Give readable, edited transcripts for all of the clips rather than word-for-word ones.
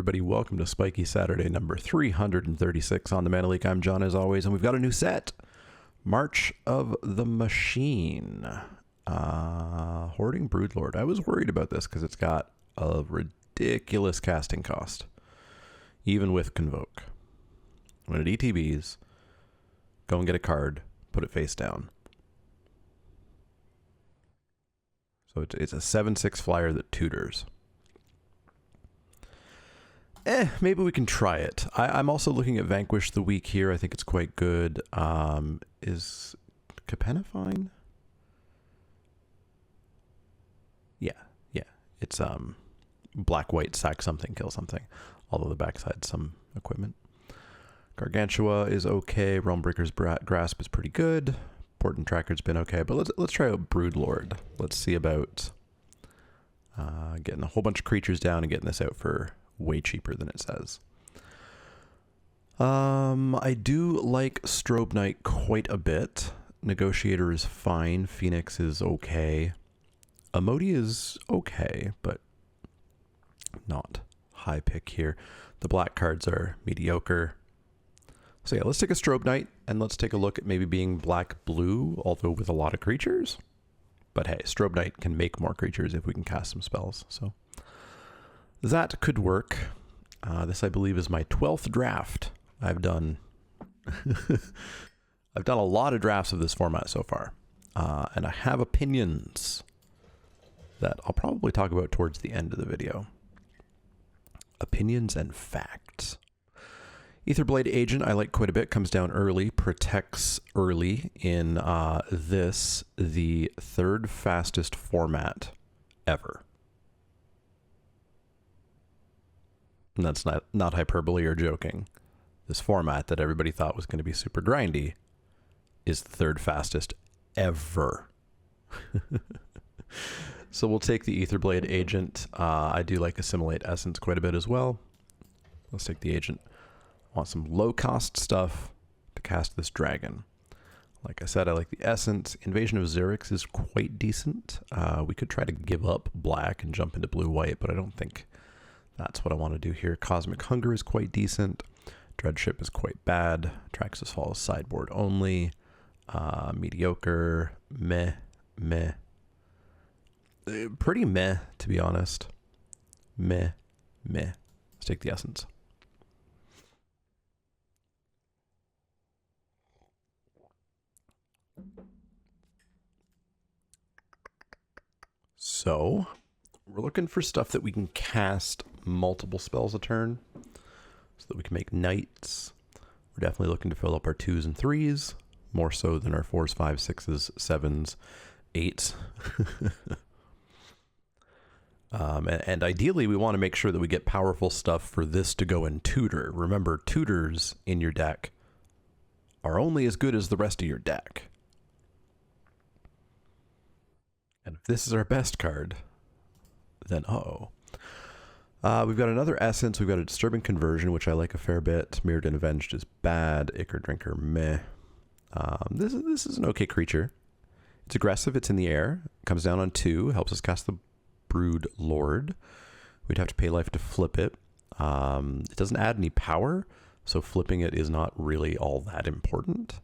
everybody. Welcome to Spikey Saturday number 336 on the Mana Leek. I'm John, as always, and we've got a new set. March of the Machine. Hoarding Broodlord. I was worried about this because it's got a ridiculous casting cost, even with Convoke. When it ETBs, go and get a card, put it face down. So it's a 7/6 flyer that tutors. Maybe we can try it. I'm also looking at Vanquish the Week here. I think it's quite good. Is Capenna fine? Yeah. It's black, white, sack something, kill something. Although the backside's some equipment. Gargantua is okay. Realmbreaker's Grasp is pretty good. Port Tracker's been okay, but let's try out Broodlord. Let's see about getting a whole bunch of creatures down and getting this out for way cheaper than it says. I do like Strobe Knight quite a bit. Negotiator is fine. Phoenix is okay. Emoti is okay, but not high pick here. The black cards are mediocre. So yeah, let's take a Strobe Knight and let's take a look at maybe being black-blue, although with a lot of creatures. But hey, Strobe Knight can make more creatures if we can cast some spells, so that could work. This, I believe, is my 12th draft. I've done I've done a lot of drafts of this format so far, and I have opinions that I'll probably talk about towards the end of the video. Opinions and facts. Aetherblade Agent I like quite a bit. Comes down early, protects early in the third fastest format ever. And that's not hyperbole or joking. This format that everybody thought was going to be super grindy is the third fastest ever. So we'll take the Aetherblade Agent. I do like Assimilate Essence quite a bit as well. Let's take the Agent. I want some low-cost stuff to cast this dragon. Like I said, I like the Essence. Invasion of Xerix is quite decent. We could try to give up black and jump into blue-white, but I don't think that's what I want to do here. Cosmic Hunger is quite decent. Dreadship is quite bad. Traxxas Fall is sideboard only. Mediocre. Meh. Pretty meh, to be honest. Meh. Let's take the Essence. So, we're looking for stuff that we can cast multiple spells a turn, so that we can make knights. We're definitely looking to fill up our 2s and 3s, more so than our 4s, 5s, 6s, 7s, 8s. And ideally, we want to make sure that we get powerful stuff for this to go in tutor. Remember, tutors in your deck are only as good as the rest of your deck. And if this is our best card, then we've got another Essence. We've got a Disturbing Conversion, which I like a fair bit. Mirrored and Avenged is bad. Ichor Drinker, meh. This is an okay creature. It's aggressive. It's in the air. Comes down on 2. Helps us cast the Broodlord. We'd have to pay life to flip it. It doesn't add any power, so flipping it is not really all that important.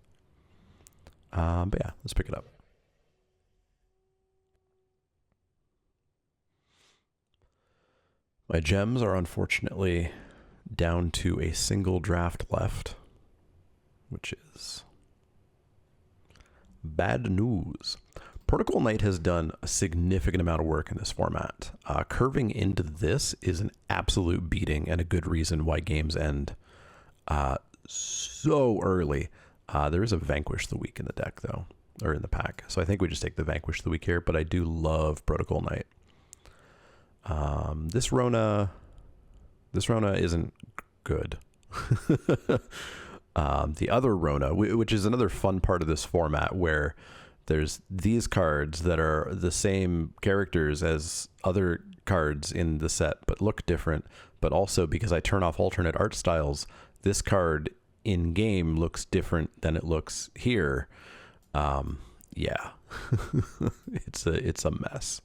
But yeah, let's pick it up. My gems are unfortunately down to a single draft left, which is bad news. Protocol Knight has done a significant amount of work in this format. Curving into this is an absolute beating and a good reason why games end so early. There is a Vanquish the Week in the deck, though, or in the pack. So I think we just take the Vanquish the Week here, but I do love Protocol Knight. This Rona isn't good. The other Rona, which is another fun part of this format, where there's these cards that are the same characters as other cards in the set, but look different. But also, because I turn off alternate art styles, this card in game looks different than it looks here. Yeah, it's a mess.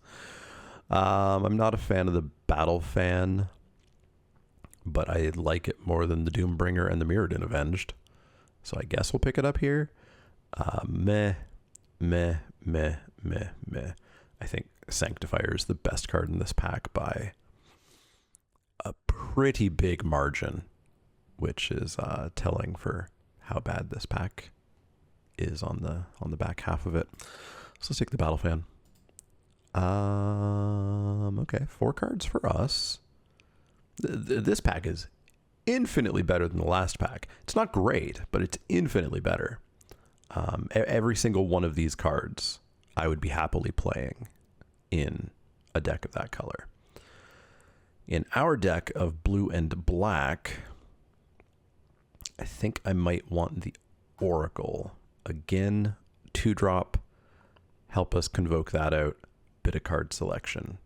I'm not a fan of the Battle Fan but I like it more than the Doombringer and the Mirrodin Avenged. So I guess we'll pick it up here. Meh. I think Sanctifier is the best card in this pack by a pretty big margin, which is telling for how bad this pack is on the back half of it. So let's take the Battle Fan. Okay, 4 cards for us. This pack is infinitely better than the last pack. It's not great, but it's infinitely better. Every single one of these cards I would be happily playing in a deck of that color. In our deck of blue and black, I think I might want the Oracle. Again, 2-drop, help us convoke that out. Bit of card selection.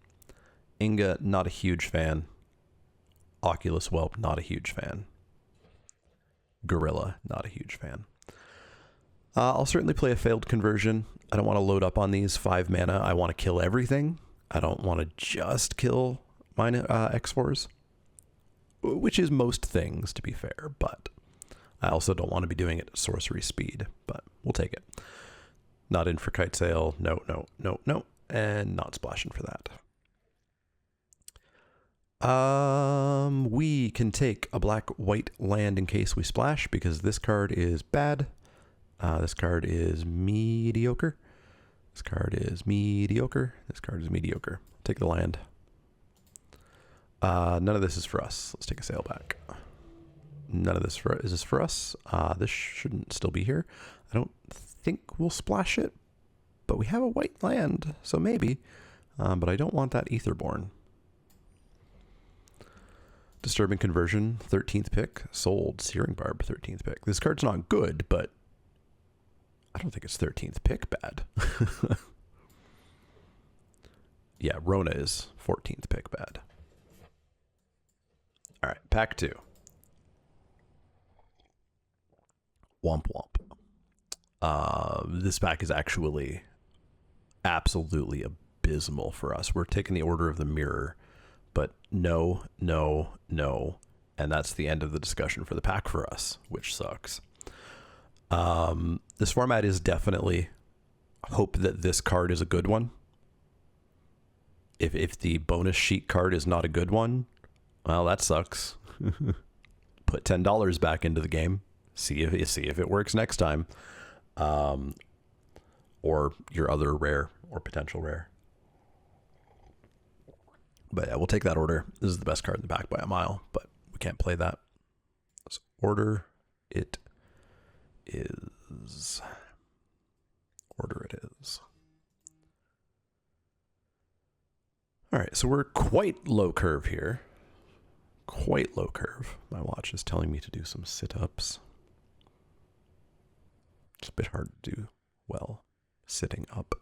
Inga, not a huge fan. Oculus Whelp, not a huge fan. Gorilla, not a huge fan. I'll certainly play a failed conversion. I don't want to load up on these 5 mana. I want to kill everything. I don't want to just kill my X4s, which is most things, to be fair, but I also don't want to be doing it at sorcery speed, but we'll take it. Not in for Kite Sail. No. And not splashing for that. We can take a black-white land in case we splash, because this card is bad. This card is mediocre. This card is mediocre. This card is mediocre. Take the land. None of this is for us. Let's take a sail back. None of this is this for us. This shouldn't still be here. I don't think we'll splash it, but we have a white land, so maybe. But I don't want that Aetherborn. Disturbing Conversion, 13th pick. Sold. Searing Barb, 13th pick. This card's not good, but I don't think it's 13th pick bad. Yeah, Rona is 14th pick bad. All right, pack 2. Womp womp. This pack is actually absolutely abysmal for us. We're taking the Order of the Mirror, but no, and that's the end of the discussion for the pack for us, which sucks. This format is definitely hope that this card is a good one. If the bonus sheet card is not a good one, well, that sucks. Put $10 back into the game. See if it works next time. Or your other rare or potential rare. But yeah, we'll take that Order. This is the best card in the back by a mile, but we can't play that. Let's Order it is. Order it is. All right, so we're quite low curve here. Quite low curve. My watch is telling me to do some sit-ups. It's a bit hard to do well sitting up.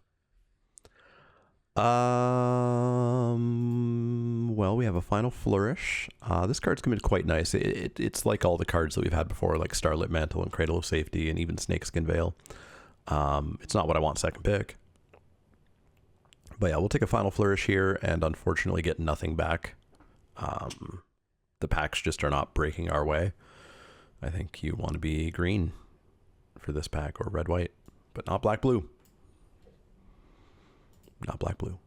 Well, we have a Final Flourish. This card's coming quite nice. It's like all the cards that we've had before, like Starlit Mantle and Cradle of Safety and even Snakeskin Veil. It's not what I want second pick. But yeah, we'll take a Final Flourish here and unfortunately get nothing back. The packs just are not breaking our way. I think you want to be green for this pack, or red-white, but not black-blue. Not black-blue.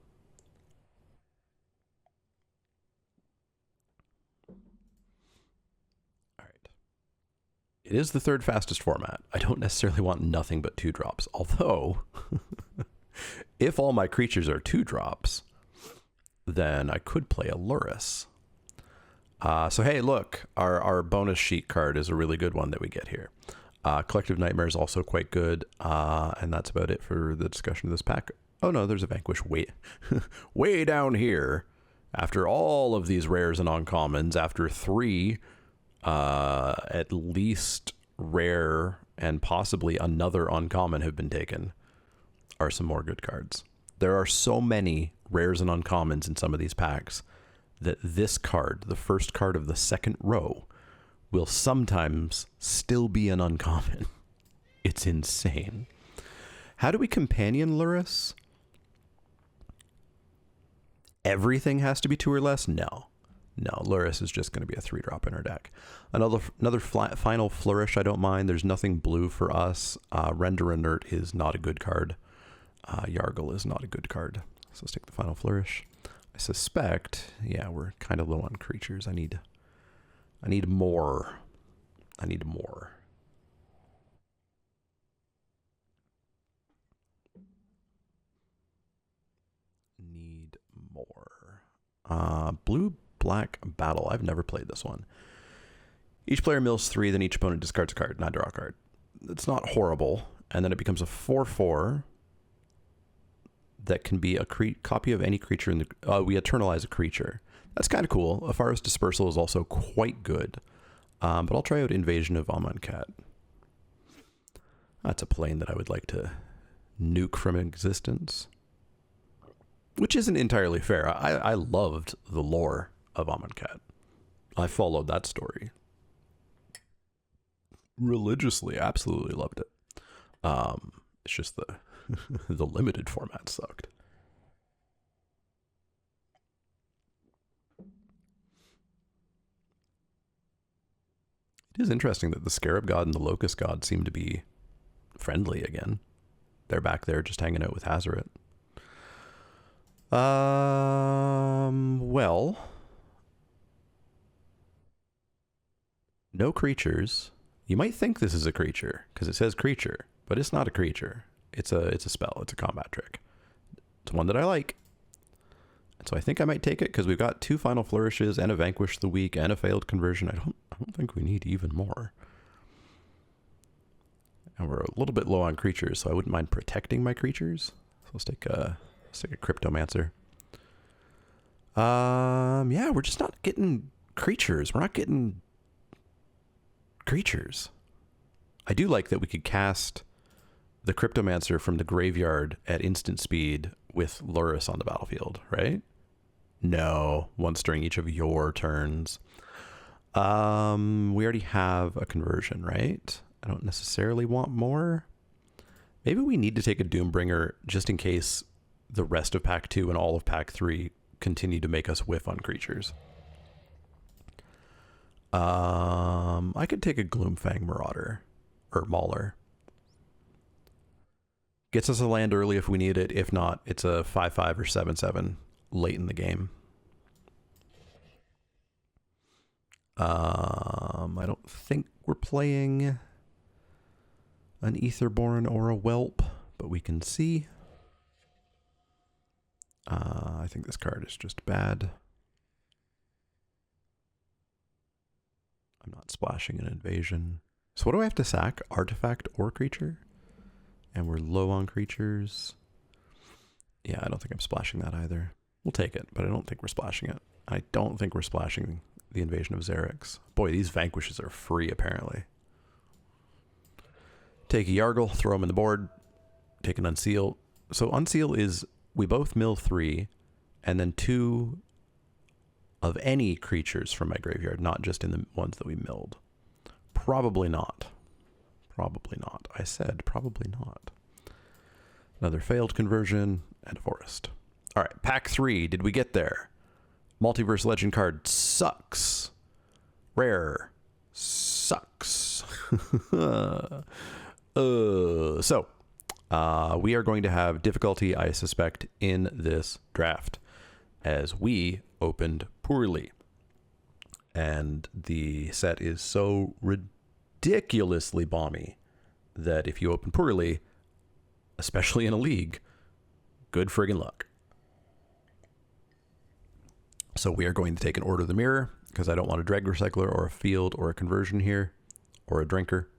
All right. It is the 3rd fastest format. I don't necessarily want nothing but 2-drops, although if all my creatures are 2-drops, then I could play a Luris. So hey, look, our bonus sheet card is a really good one that we get here. Collective Nightmare is also quite good, and that's about it for the discussion of this pack. Oh no, there's a Vanquish way down here. After all of these rares and uncommons, after 3 at least rare and possibly another uncommon have been taken, are some more good cards. There are so many rares and uncommons in some of these packs that this card, the first card of the second row, will sometimes still be an uncommon. It's insane. How do we companion Luris? Everything has to be 2 or less? No. No, Luris is just going to be a 3-drop in our deck. Another final Flourish I don't mind. There's nothing blue for us. Render Inert is not a good card. Yargle is not a good card. So let's take the final Flourish. I suspect, yeah, we're kind of low on creatures. I need more. I need more. Need more. Blue Black Battle. I've never played this one. Each player mills 3, then each opponent discards a card, not draw a card. It's not horrible. And then it becomes a 4/4 that can be a copy of any creature in the... we eternalize a creature. That's kind of cool. Afara's Dispersal is also quite good. But I'll try out Invasion of Amonkhet. That's a plane that I would like to nuke from existence. Which isn't entirely fair. I loved the lore of Amonkhet. I followed that story religiously. Absolutely loved it. It's just the the limited format sucked. It is interesting that the Scarab God and the Locust God seem to be friendly again. They're back there just hanging out with Hazoret. Well, no creatures. You might think this is a creature because it says creature, but it's not a creature. It's a spell. It's a combat trick. It's one that I like. And so I think I might take it because we've got 2 final flourishes and a Vanquish the Weak and a failed conversion. I don't think we need even more. And we're a little bit low on creatures, so I wouldn't mind protecting my creatures. So let's take a Cryptomancer. Yeah, we're just not getting creatures. We're not getting creatures. I do like that we could cast the Cryptomancer from the graveyard at instant speed with Luris on the battlefield, right? No, once during each of your turns. We already have a conversion, right? I don't necessarily want more. Maybe we need to take a Doombringer just in case the rest of Pack 2 and all of Pack 3 continue to make us whiff on creatures. I could take a Gloomfang Marauder or Mauler. Gets us a land early if we need it. If not, it's a 5/5 or 7/7 late in the game. I don't think we're playing an Etherborn or a Whelp, but we can see. I think this card is just bad. I'm not splashing an invasion. So what do I have to sack? Artifact or creature? And we're low on creatures. Yeah, I don't think I'm splashing that either. We'll take it, but I don't think we're splashing it. I don't think we're splashing the Invasion of Xerix. Boy, these Vanquishes are free, apparently. Take a Yargle, throw them in the board. Take an Unseal. So Unseal is, we both mill 3, and then 2 of any creatures from my graveyard, not just in the ones that we milled. Probably not. Probably not. I said probably not. Another failed conversion and a forest. All right, Pack 3. Did we get there? Multiverse Legend card sucks. Rare sucks. So we are going to have difficulty, I suspect, in this draft as we opened poorly. And the set is so ridiculously balmy that if you open poorly, especially in a league, good friggin' luck. So we are going to take an Order of the Mirror because I don't want a Dreg Recycler or a Field or a Conversion here or a Drinker.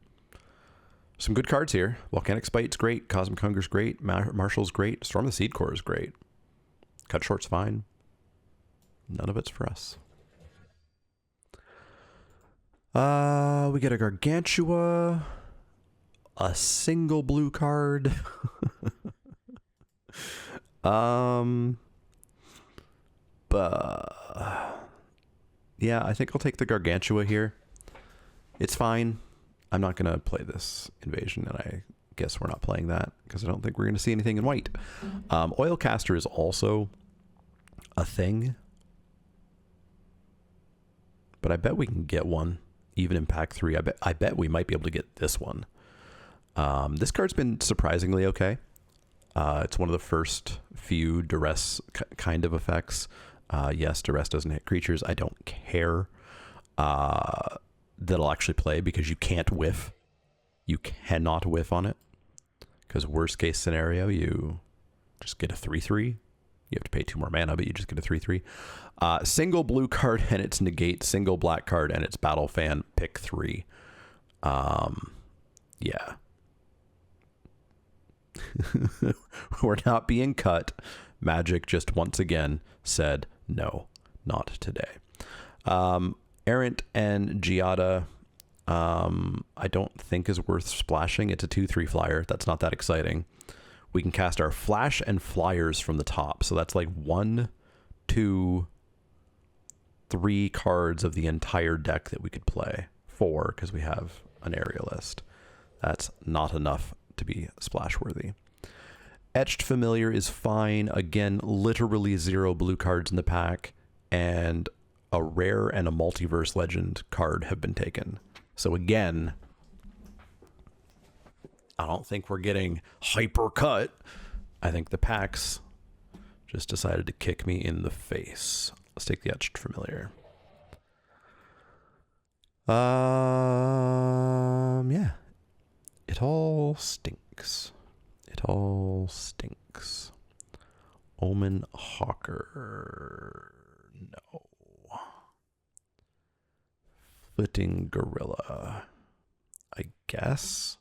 Some good cards here. Volcanic Spite's great. Cosmic Hunger's great. Marshall's great. Storm the Seed Core is great. Cut Short's fine. None of it's for us. We get a Gargantua. A single blue card. Yeah, I think I'll take the Gargantua here. It's fine. I'm not going to play this Invasion, and I guess we're not playing that because I don't think we're going to see anything in white. Oilcaster is also a thing. but I bet we can get one even in pack 3. I bet we might be able to get this one. This card's been surprisingly okay. It's one of the first few duress kind of effects. Yes, duress doesn't hit creatures. I don't care. That'll actually play because you can't whiff. You cannot whiff on it. Because worst case scenario, you just get a 3/3. You have to pay 2 more mana, but you just get a 3/3. Single blue card and its negate, single black card and its battle fan, pick 3. Yeah. We're not being cut. Magic just once again said, no, not today. Errant and Giada, I don't think is worth splashing. It's a 2/3 flyer. That's not that exciting. We can cast our flash and flyers from the top. So that's like 1, 2, 3 cards of the entire deck that we could play. 4, because we have an aerialist. That's not enough to be splash worthy. Etched Familiar is fine. Again, literally 0 blue cards in the pack, and a rare and a multiverse legend card have been taken. So again, I don't think we're getting hyper cut. I think the packs just decided to kick me in the face. Let's take the Etched Familiar. Yeah. It all stinks. It all stinks. Omen Hawker. No. Flitting Gorilla. I guess.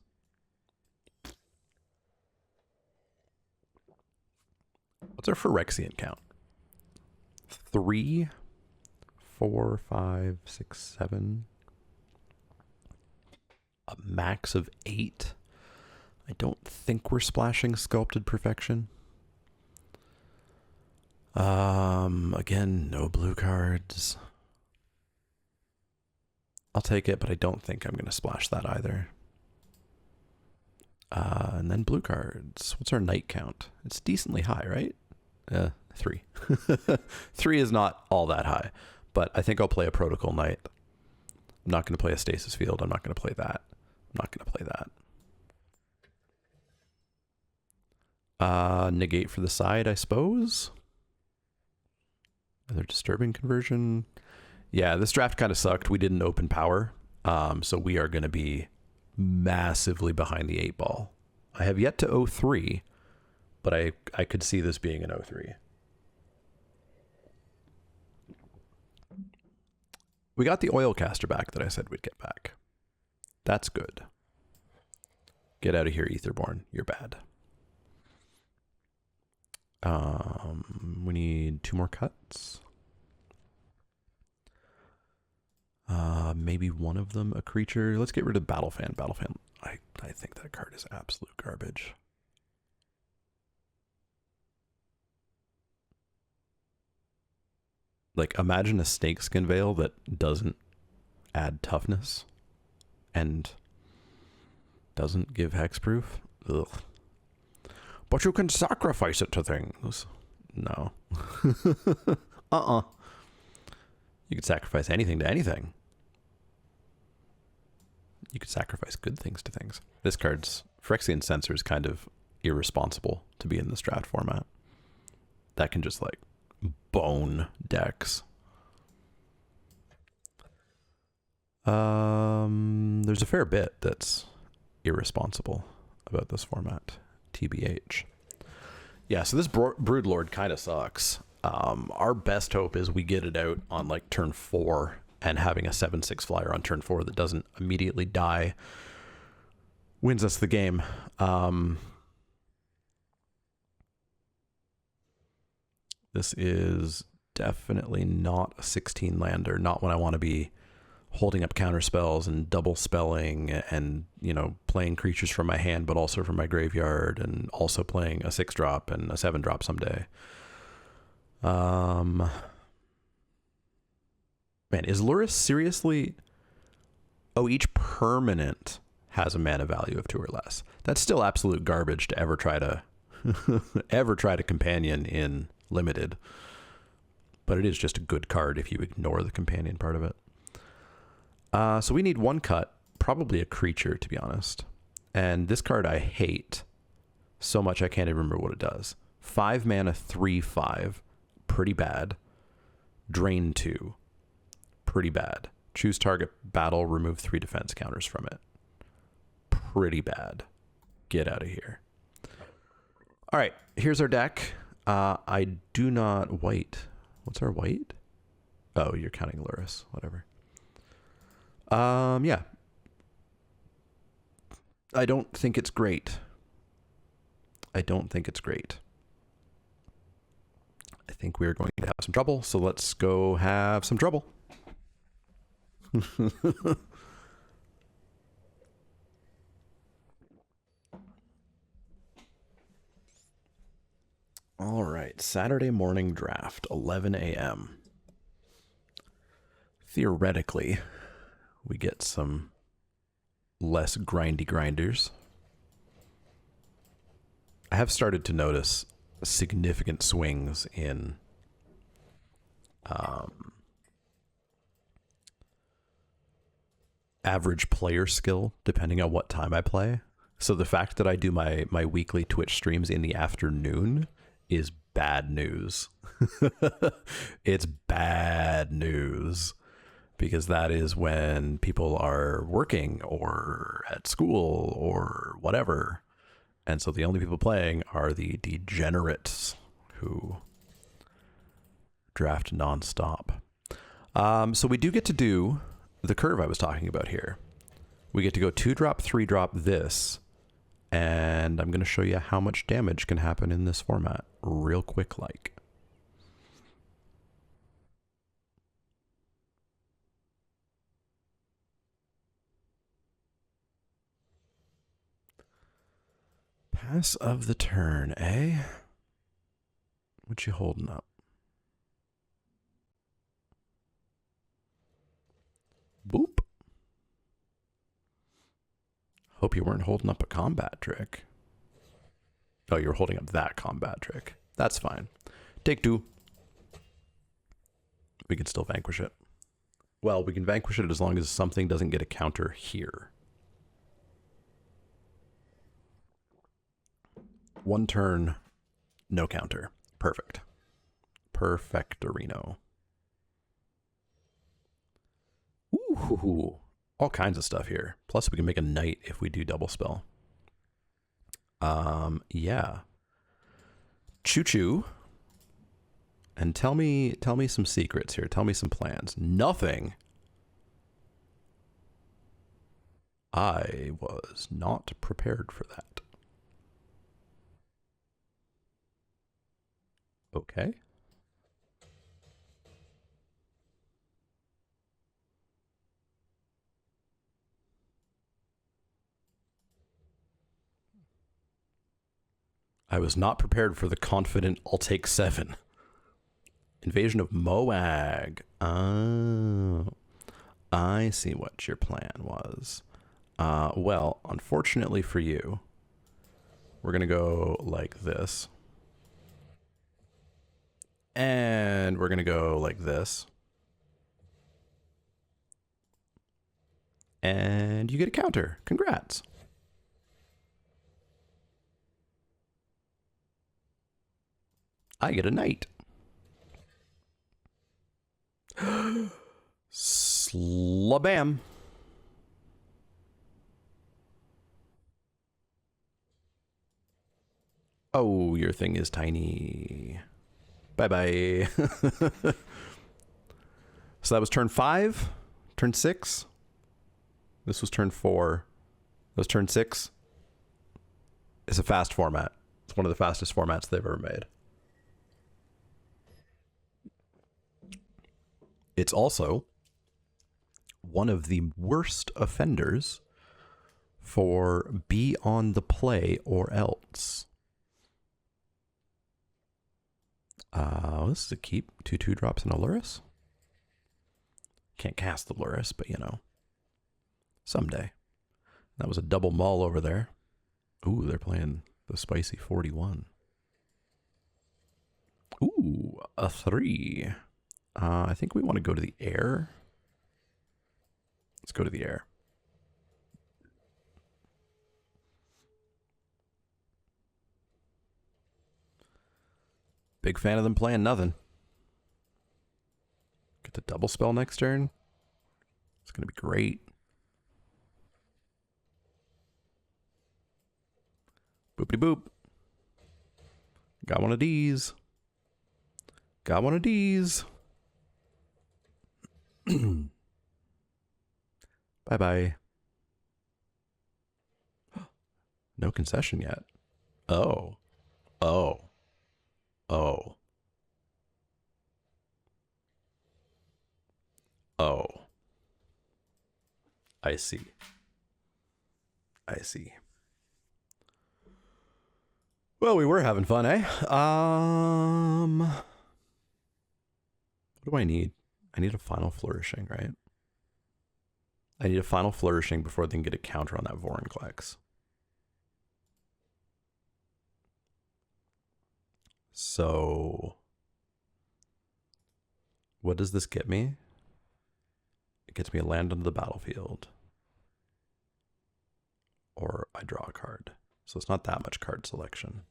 What's our Phyrexian count? 3, 4, 5, 6, 7. A max of 8. I don't think we're splashing Sculpted Perfection. Again, no blue cards. I'll take it, but I don't think I'm going to splash that either. And then blue cards. What's our night count? It's decently high, right? 3. 3 is not all that high, but I think I'll play a Protocol Knight. I'm not going to play a Stasis Field. I'm not going to play that. I'm not going to play that. Negate for the side, I suppose. Another Disturbing Conversion. Yeah, this draft kind of sucked. We didn't open power, so we are going to be massively behind the 8 ball. I have yet to 03, but I could see this being an 03. We got the Oilcaster back that I said we'd get back. That's good. Get out of here, Etherborn. You're bad. We need 2 more cuts. Maybe one of them a creature. Let's get rid of Battle Fan. Battle Fan. I think that card is absolute garbage. Like, imagine a Snakeskin Veil that doesn't add toughness and doesn't give hexproof. Ugh. But you can sacrifice it to things. No. You could sacrifice anything to anything. You could sacrifice good things to things. This card's Phyrexian Censor is kind of irresponsible to be in this draft format. That can just like bone decks. There's a fair bit that's irresponsible about this format. TBH. Yeah, so this Broodlord kind of sucks. Our best hope is we get it out on like turn 4 and having a 7/6 flyer on turn 4 that doesn't immediately die wins us the game. This is definitely not a 16 lander, not when I want to be holding up counter spells and double spelling and, you know, playing creatures from my hand, but also from my graveyard, and also playing a 6-drop and a 7-drop someday. Man, is Luris seriously... Oh, each permanent has a mana value of 2 or less. That's still absolute garbage to ever try to ever try to companion in limited. But it is just a good card if you ignore the companion part of it. So we need one cut, probably a creature, to be honest. And this card I hate so much I can't even remember what it does. 5 mana, 3/5, pretty bad. Drain 2, pretty bad. Choose target battle, remove 3 defense counters from it. Pretty bad. Get out of here. All right, here's our deck. I do not white. What's our white? Oh, you're counting Luris. Whatever. Yeah. I don't think it's great. I don't think it's great. I think we're going to have some trouble, so let's go have some trouble. All right, Saturday morning draft, 11 a.m. Theoretically, we get some less grindy grinders. I have started to notice significant swings in average player skill depending on what time I play. So the fact that I do my weekly Twitch streams in the afternoon is bad news. It's bad news because that is when people are working or at school or whatever. And so the only people playing are the degenerates who draft nonstop. So we do get to do the curve I was talking about here. We get to go 2-drop, 3-drop this, and I'm going to show you how much damage can happen in this format real quick like. Pass of the turn, eh? What you holding up? Boop. Hope you weren't holding up a combat trick. Oh, you're holding up that combat trick. That's fine. Take 2. We can still vanquish it. Well, we can vanquish it as long as something doesn't get a counter here. 1 turn, no counter. Perfect. Perfectorino. Ooh, all kinds of stuff here. Plus we can make a knight if we do double spell. Yeah. Choo-choo. And tell me some secrets here. Tell me some plans. Nothing. I was not prepared for that. Okay. I was not prepared for the confident I'll take 7. Invasion of Moag. Oh. I see what your plan was. Well, unfortunately for you, we're going to go like this. And we're going to go like this. And you get a counter. Congrats. I get a knight. Slabam. Oh, your thing is tiny. Bye-bye. So that was turn 5. Turn 6. This was turn 4. That was turn 6. It's a fast format. It's one of the fastest formats they've ever made. It's also one of the worst offenders for be on the play or else. This is a keep. 2/2 drops and a Luris. Can't cast the Luris, but you know, someday. That was a double mull over there. Ooh, they're playing the spicy 41. Ooh, a 3. I think we want to go to the air. Let's go to the air. Big fan of them playing nothing. Get the double spell next turn. It's going to be great. Boopity boop. Got one of these. Got one of these. Bye-bye. No concession yet. Oh. Oh. Oh. Oh. I see. I see. Well, we were having fun, eh? What do I need? I need a final flourishing, right? I need a final flourishing before they can get a counter on that Vorinclex. So, what does this get me? It gets me a land onto the battlefield. Or I draw a card. So it's not that much card selection.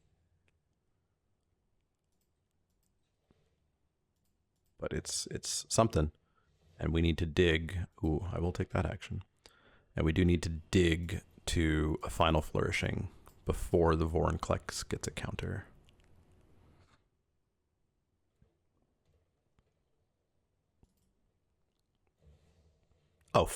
But it's something. And we need to dig. Ooh, I will take that action. And we do need to dig to a final flourishing before the Vorinclex gets a counter. Oh,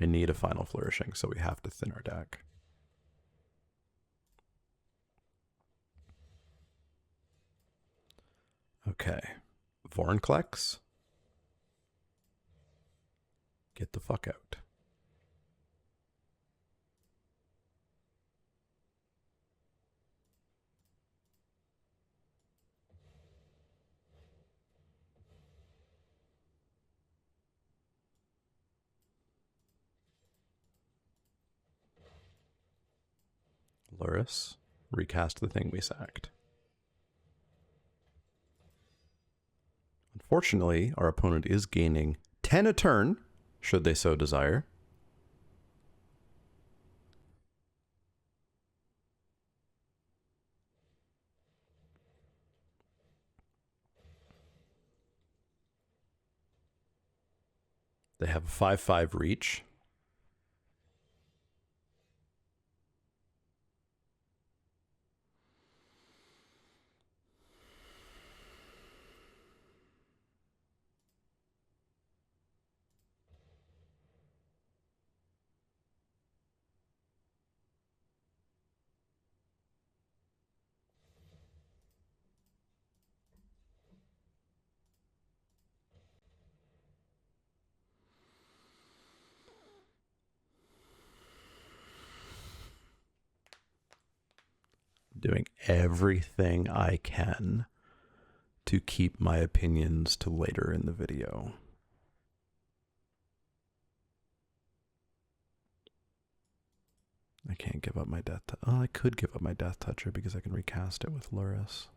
I need a final flourishing, so we have to thin our deck. Okay. Vorinclex. Get the fuck out. Luris. Recast the thing we sacked. Unfortunately, our opponent is gaining 10 a turn, should they so desire. They have a 5/5 reach. Doing everything I can to keep my opinions to later in the video. I can't give up my death. Oh, I could give up my Death Toucher because I can recast it with Luris.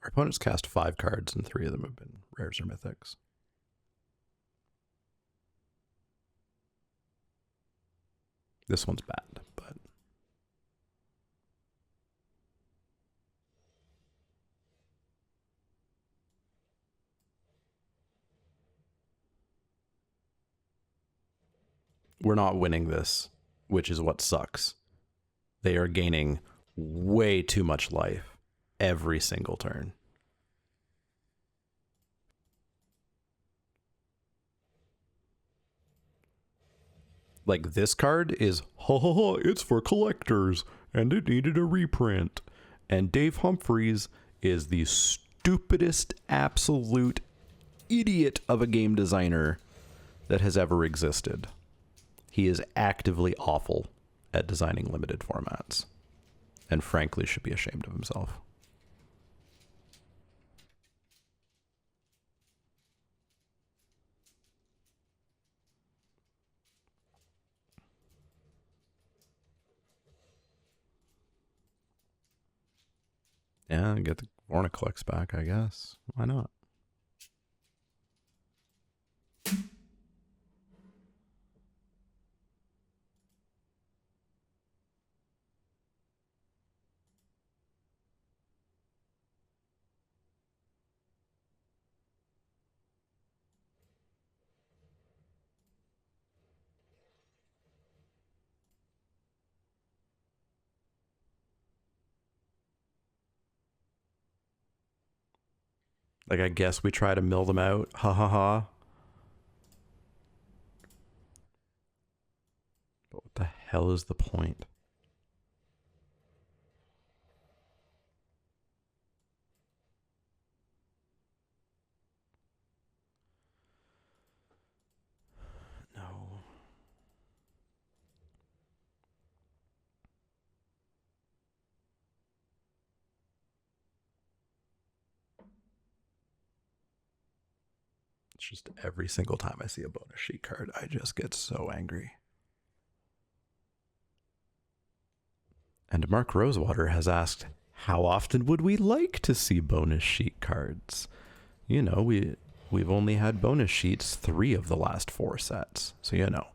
Our opponent's cast 5 cards, and 3 of them have been rares or mythics. This one's bad, but We're not winning this, which is what sucks. They are gaining way too much life every single turn. Like, this card is, ha ha ha, it's for collectors, and it needed a reprint. And Dave Humphries is the stupidest absolute idiot of a game designer that has ever existed. He is actively awful at designing limited formats, and frankly should be ashamed of himself. Yeah, get the Vorniclex back, I guess. Why not? Like, I guess we try to mill them out. Ha ha ha. But what the hell is the point? No. It's just every single time I see a bonus sheet card, I just get so angry. And Mark Rosewater has asked, how often would we like to see bonus sheet cards? You know, we've only had bonus sheets 3 of the last 4 sets. So, you know,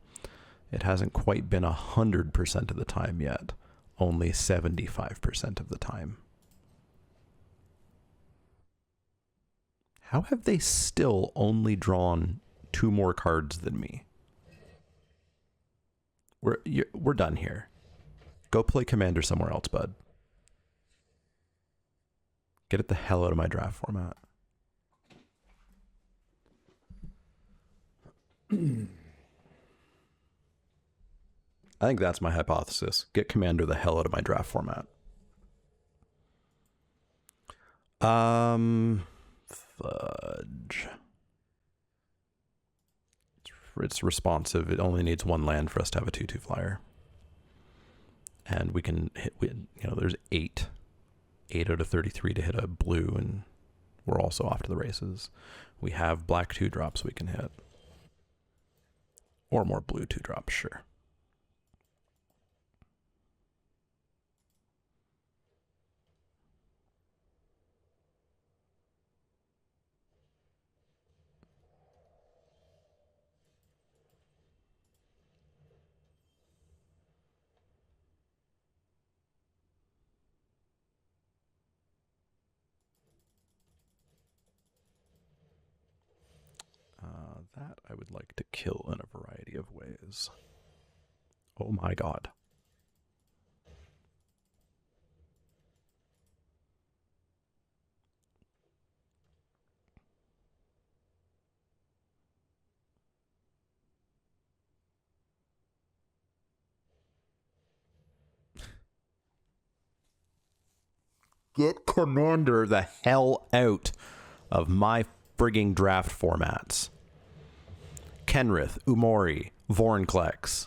it hasn't quite been 100% of the time yet. Only 75% of the time. How have they still only drawn 2 more cards than me? We're done here. Go play Commander somewhere else, bud. Get it the hell out of my draft format. I think that's my hypothesis. Get Commander the hell out of my draft format. Fudge. It's responsive. It only needs 1 land for us to have a 2/2 flyer. And we can hit, there's 8 out of 33 to hit a blue, and we're also off to the races. We have black 2-drops we can hit. Or more blue 2-drops, sure. That I would like to kill in a variety of ways. Oh my god. Get Commander the hell out of my frigging draft formats. Kenrith, Umori, Vornklex.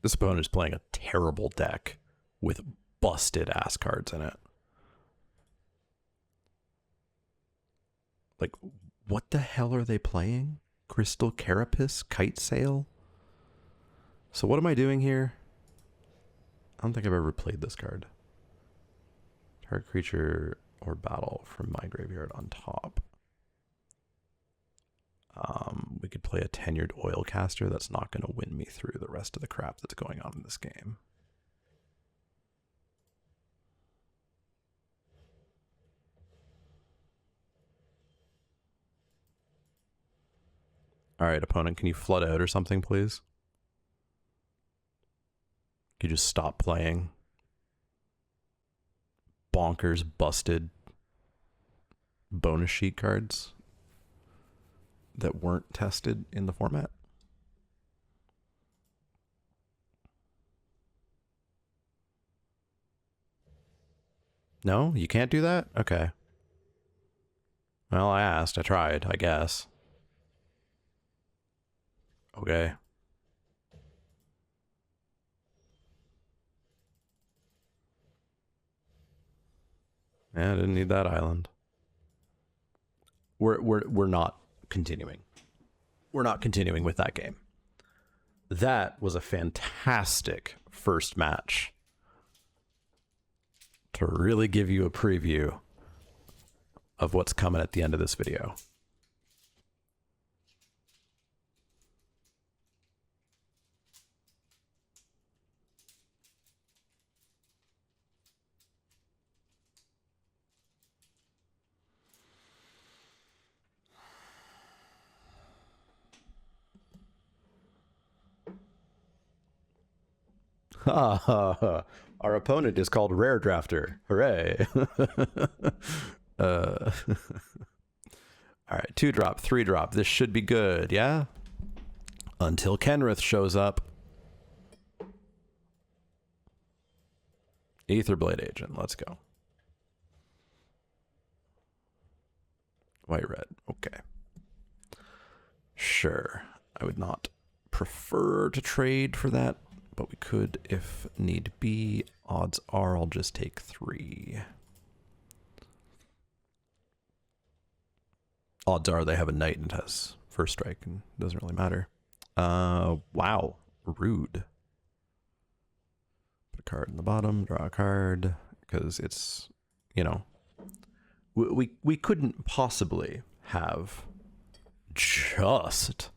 This opponent is playing a terrible deck with busted ass cards in it. Like, What the hell are they playing? Crystal Carapace? Kite Sail? So what am I doing here? I don't think I've ever played this card. Target creature or battle from my graveyard on top. We could play a tenured oil caster. That's not going to win me through the rest of the crap that's going on in this game. All right, opponent, can you flood out or something, please? Can you just stop playing? Bonkers, busted bonus sheet cards that weren't tested in the format. No, you can't do that? Okay. Well, I asked. I tried, I guess. Okay. Yeah, I didn't need that island. We're not continuing. We're not continuing with that game. That was a fantastic first match to really give you a preview of what's coming at the end of this video. Our opponent is called Rare Drafter. Hooray. All right, 2-drop, 3-drop. This should be good, yeah? Until Kenrith shows up. Aetherblade Agent, let's go. White, red, okay. Sure, I would not prefer to trade for that, but we could if need be. Odds are I'll just take 3. Odds are they have a knight and it has first strike and it doesn't really matter. Wow, rude. Put a card in the bottom, draw a card, because it's, you know, we couldn't possibly have just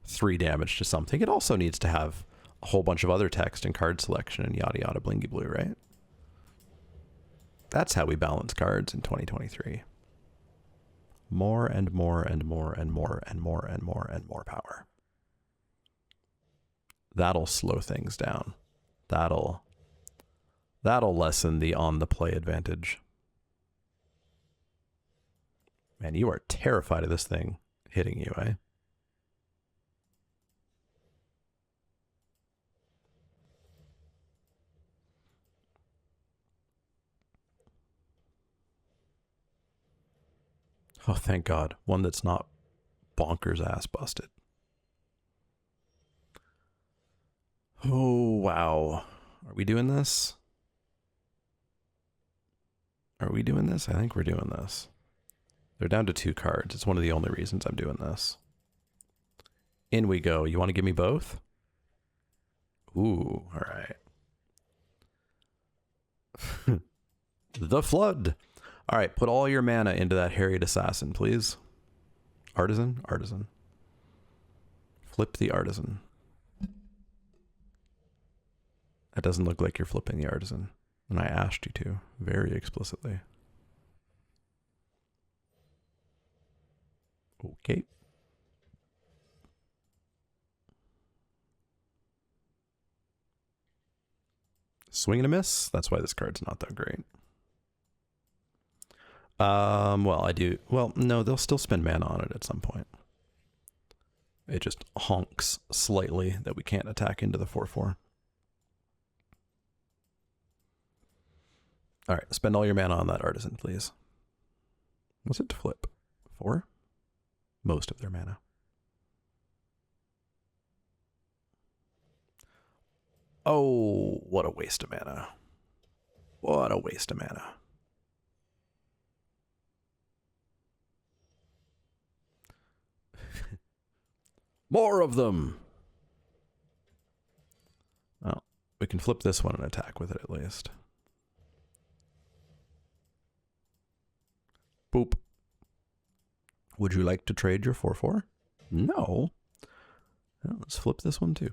3 damage to something. It also needs to have a whole bunch of other text and card selection and yada yada blingy blue, right? That's how we balance cards in 2023. More and more and more and more and more and more and more power. That'll slow things down. That'll lessen the on the play advantage. Man, you are terrified of this thing hitting you, eh? Oh, thank God. One that's not bonkers ass busted. Oh, wow. Are we doing this? Are we doing this? I think we're doing this. They're down to 2 cards. It's one of the only reasons I'm doing this. In we go. You want to give me both? Ooh, all right. The Flood. All right, put all your mana into that Harried Assassin, please. Artisan? Artisan. Flip the Artisan. That doesn't look like you're flipping the Artisan. And I asked you to, very explicitly. Okay. Swing and a miss. That's why this card's not that great. Well, I do. Well, no, they'll still spend mana on it at some point. It just honks slightly that we can't attack into the 4/4. All right, spend all your mana on that Artisan, please. What's it to flip? 4? Most of their mana. Oh, what a waste of mana. What a waste of mana. More of them! Oh, we can flip this one and attack with it at least. Boop. Would you like to trade your 4/4? No. Well, let's flip this one too.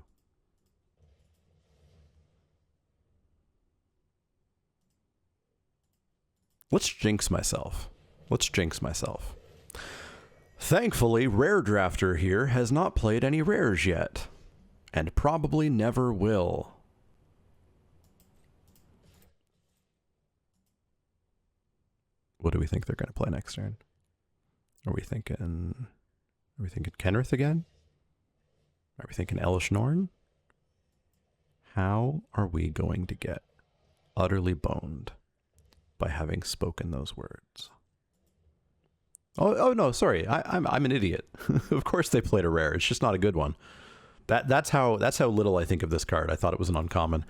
Let's jinx myself. Let's jinx myself. Thankfully, Rare Drafter here has not played any rares yet, and probably never will. What do we think they're going to play next turn? Are we thinking Kenrith again? Are we thinking Elish Norn? How are we going to get utterly boned by having spoken those words? Oh no, sorry. I'm an idiot. Of course they played a rare. It's just not a good one. That's how little I think of this card. I thought it was an uncommon.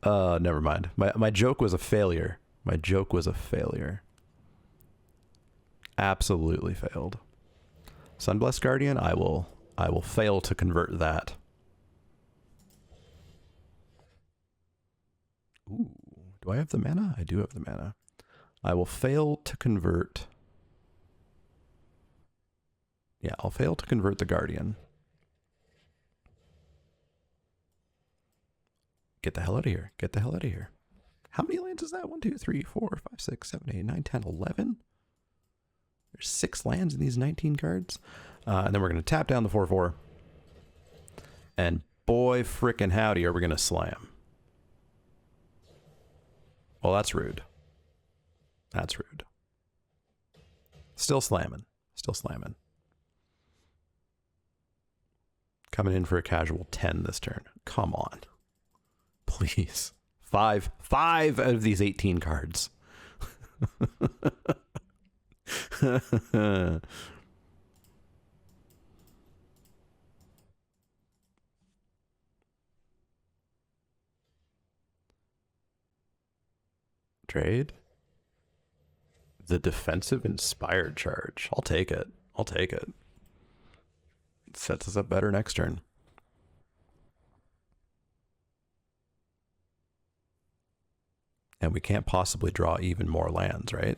Never mind. My joke was a failure. My joke was a failure. Absolutely failed. Sunblessed Guardian, I will fail to convert that. Ooh, do I have the mana? I do have the mana. I will fail to convert. Yeah, I'll fail to convert the Guardian. Get the hell out of here. Get the hell out of here. How many lands is that? 1, 2, 3, 4, 5, 6, 7, 8, 9, 10, 11? There's 6 lands in these 19 cards. And then we're going to tap down the 4/4. And boy frickin' howdy are we going to slam. Well, that's rude. That's rude. Still slamming. Still slamming. Coming in for a casual 10 this turn. Come on. Please. 5 out of these 18 cards. Trade. The defensive inspired charge. I'll take it. I'll take it. It sets us up better next turn. And we can't possibly draw even more lands, right?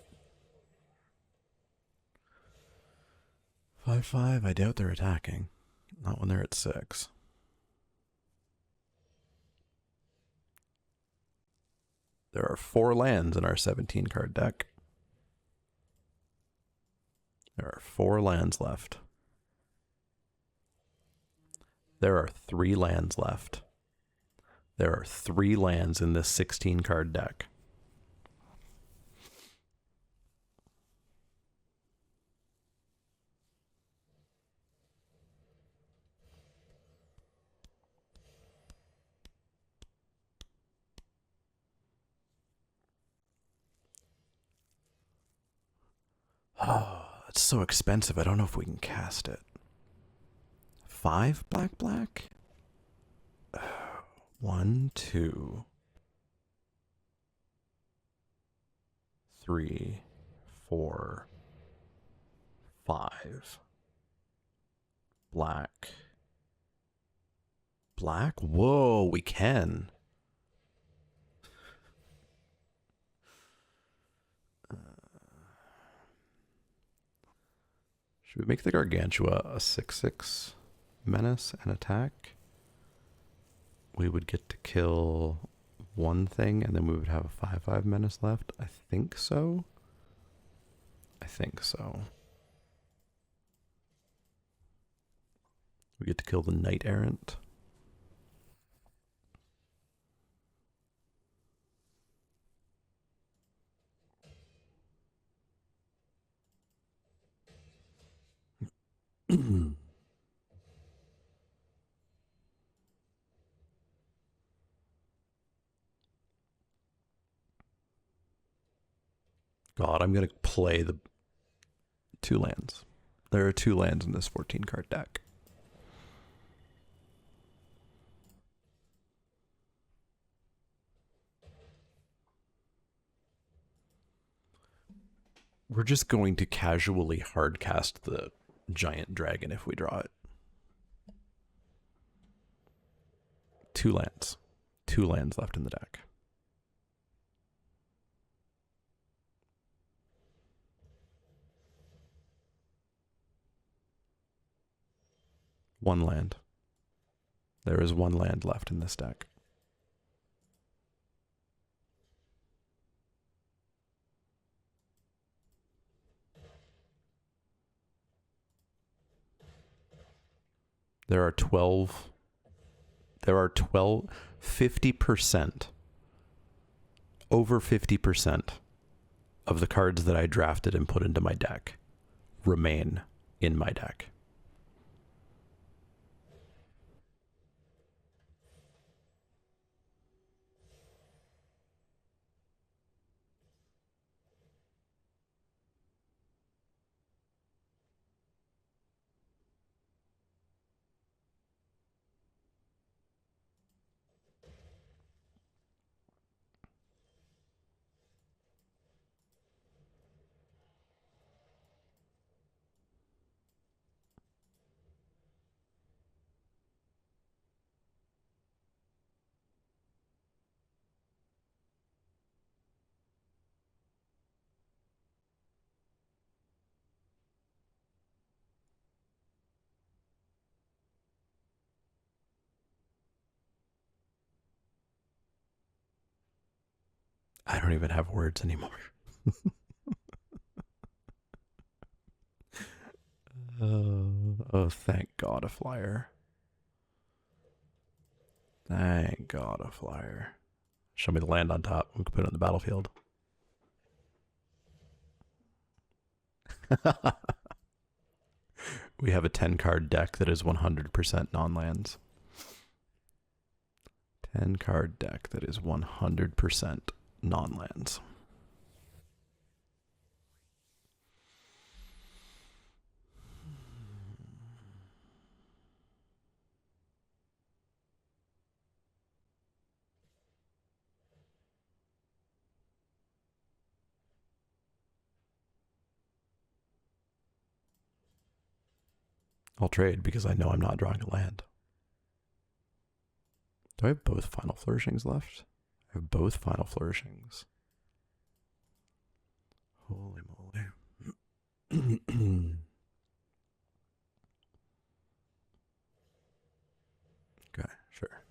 5/5, I doubt they're attacking. Not when they're at 6. There are 4 lands in our 17 card deck. There are 4 lands left. There are 3 lands left. There are 3 lands in this 16 card deck. Oh, that's so expensive. I don't know if we can cast it. 5 black? 1, 2, 3, 4, 5. Black. Black? Whoa, we can. Should we make the Gargantua a 6/6 menace and attack? We would get to kill one thing and then we would have a 5/5 menace left. I think so. I think so. We get to kill the Knight Errant. God, I'm going to play the 2 lands. There are 2 lands in this 14 card deck. We're just going to casually hardcast the giant dragon if we draw it. 2 lands. 2 lands left in the deck. One land. There is 1 land left in this deck. There are 12. There are 50%. Over 50% of the cards that I drafted and put into my deck remain in my deck. I don't even have words anymore. Oh, thank God a flyer. Thank God a flyer. Show me the land on top. We can put it on the battlefield. We have a 10-card deck that is 100% non-lands. 10-card deck that is 100% non-lands. I'll trade because I know I'm not drawing a land. Do I have both Final Flourishings left? I have both Final Flourishings. Holy moly. Okay, sure.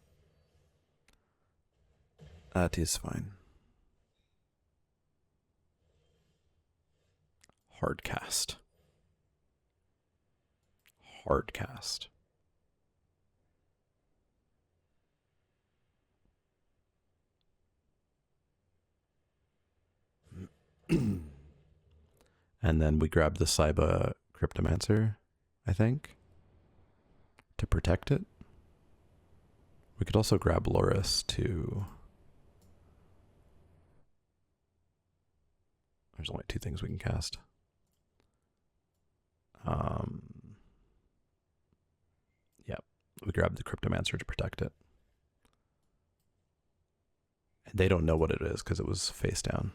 That is fine. Hardcast. Hardcast. And then we grab the Saiba Cryptomancer, I think, to protect it. We could also grab Loris to... There's only 2 things we can cast. Yep, we grab the Cryptomancer to protect it. And they don't know what it is because it was face down.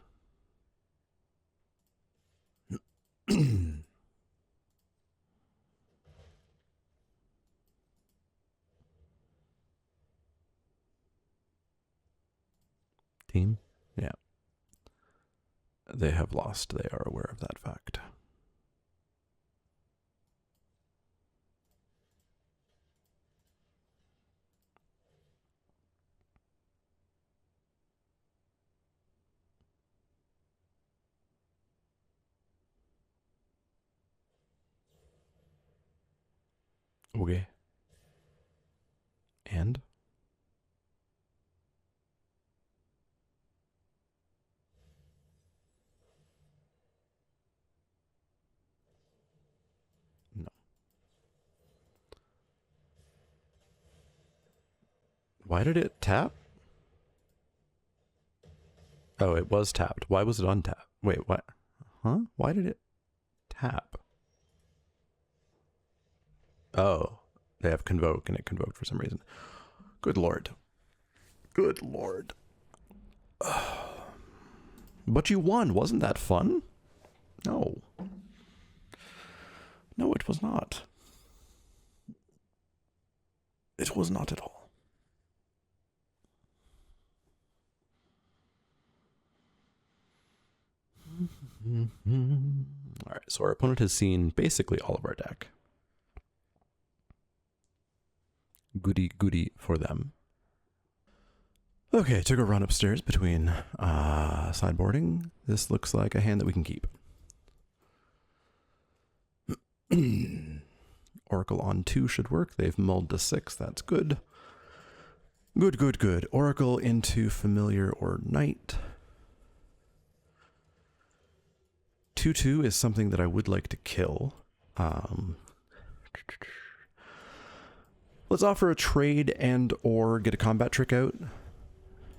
Team? Yeah. They have lost. They are aware of that fact. Okay. And? No. Why did it tap? Oh, it was tapped. Why was it untapped? Wait, what? Huh? Why did it tap? Oh, they have Convoke, and it convoked for some reason. Good lord. Good lord. But you won. Wasn't that fun? No. No, it was not. It was not at all. All right, so our opponent has seen basically all of our deck. Goody goody for them. Okay, took a run upstairs between sideboarding. This looks like a hand that we can keep. Oracle on 2 should work. They've mulled to 6. That's good. Good, good, good. Oracle into Familiar or Knight. 2/2 is something that I would like to kill. Let's offer a trade and or get a combat trick out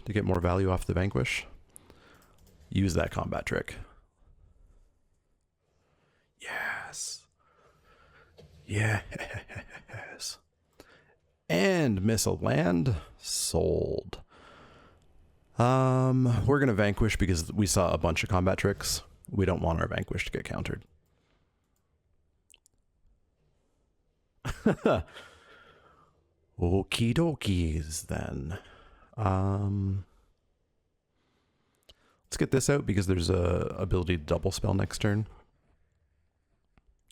to get more value off the Vanquish. Use that combat trick. Yes. Yes. And missile land. Sold. We're gonna Vanquish because we saw a bunch of combat tricks. We don't want our Vanquish to get countered. Okie dokies then. Let's get this out because there's a ability to double spell next turn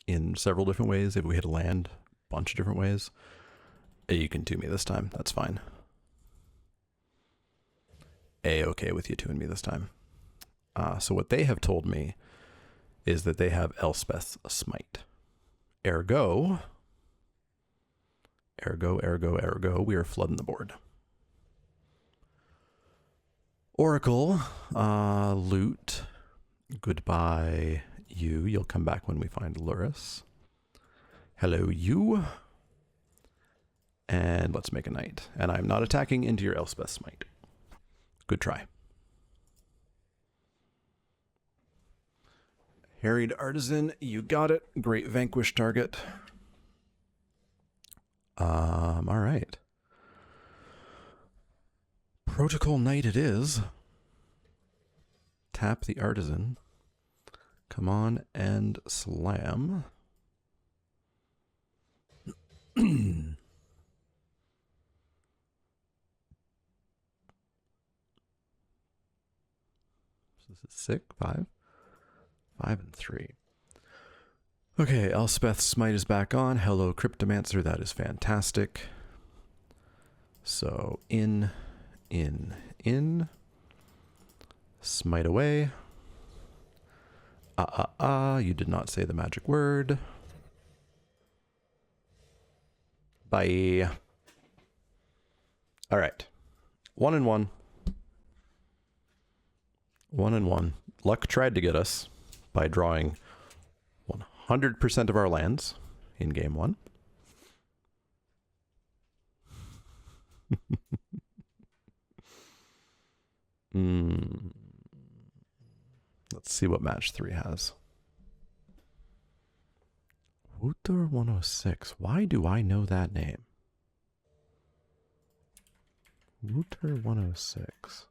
in several different ways. If we hit a land, a bunch of different ways. You can 2 me this time. That's fine. A-okay with you 2 and me this time. So what they have told me is that they have Elspeth's Smite. Ergo, we are flooding the board. Oracle, loot. Goodbye, you. You'll come back when we find Luris. Hello, you. And let's make a knight. And I'm not attacking into your Elspeth's Smite. Good try. Harried Artisan, you got it. Great Vanquish target. All right. Protocol Knight it is. Tap the Artisan. Come on and slam. This is 6, 5. 5 and 3. Okay, Elspeth's Smite is back on. Hello, Cryptomancer. That is fantastic. So, in. Smite away. You did not say the magic word. Bye. All right. 1 and 1. 1 and 1. Luck tried to get us by drawing 100% of our lands in game 1. Let's see what match 3 has. Wooter 106. Why do I know that name? Wooter 106.